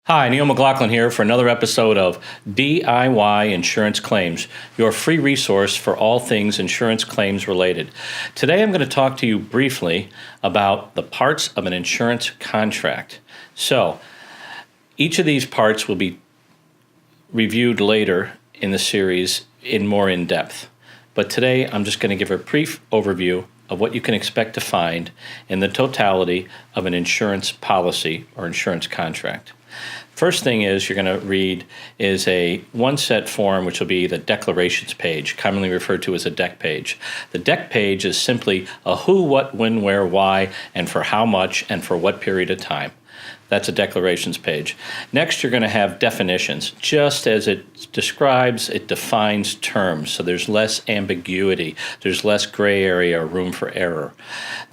Hi, Neal McLaughlin here for another episode of DIY Insurance Claims, your free resource for all things insurance claims related. Today I'm going to talk to you briefly about the parts of an insurance contract. So, each of these parts will be reviewed later in the series in depth. But today I'm just going to give a brief overview of what you can expect to find in the totality of an insurance policy or insurance contract. First thing is you're going to read is a one-set form, which will be the declarations page, commonly referred to as a deck page. The deck page is simply a who, what, when, where, why, and for how much, and for what period of time. That's a declarations page. Next, you're going to have definitions. Just as it describes, it defines terms, so there's less ambiguity. There's less gray area or room for error.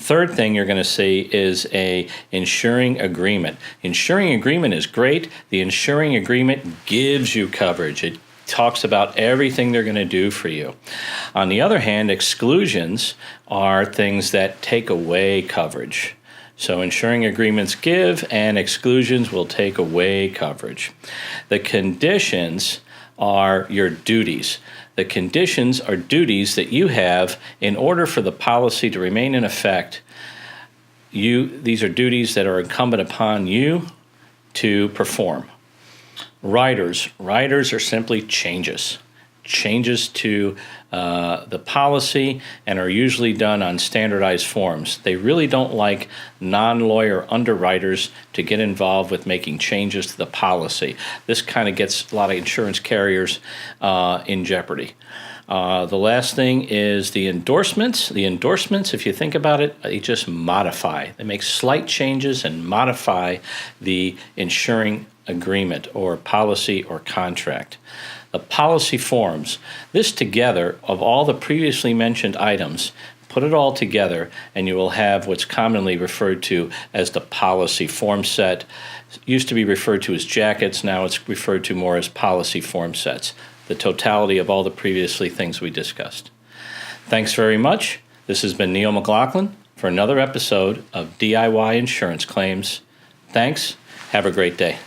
Third thing you're going to see is a insuring agreement. Insuring agreement is great. The insuring agreement gives you coverage. It talks about everything they're going to do for you. On the other hand, exclusions are things that take away coverage. So insuring agreements give and exclusions will take away coverage. The conditions are your duties. The conditions are duties that you have in order for the policy to remain in effect. These are duties that are incumbent upon you to perform. Riders are simply changes to the policy and are usually done on standardized forms. They really don't like non-lawyer underwriters to get involved with making changes to the policy. This kind of gets a lot of insurance carriers in jeopardy. The last thing is the endorsements. The endorsements, if you think about it, they just modify. They make slight changes and modify the insuring agreement or policy or contract. The policy forms. This together, of all the previously mentioned items, put it all together and you will have what's commonly referred to as the policy form set. It used to be referred to as jackets, now it's referred to more as policy form sets. The totality of all the previously things we discussed. Thanks very much. This has been Neal McLaughlin for another episode of DIY Insurance Claims. Thanks. Have a great day.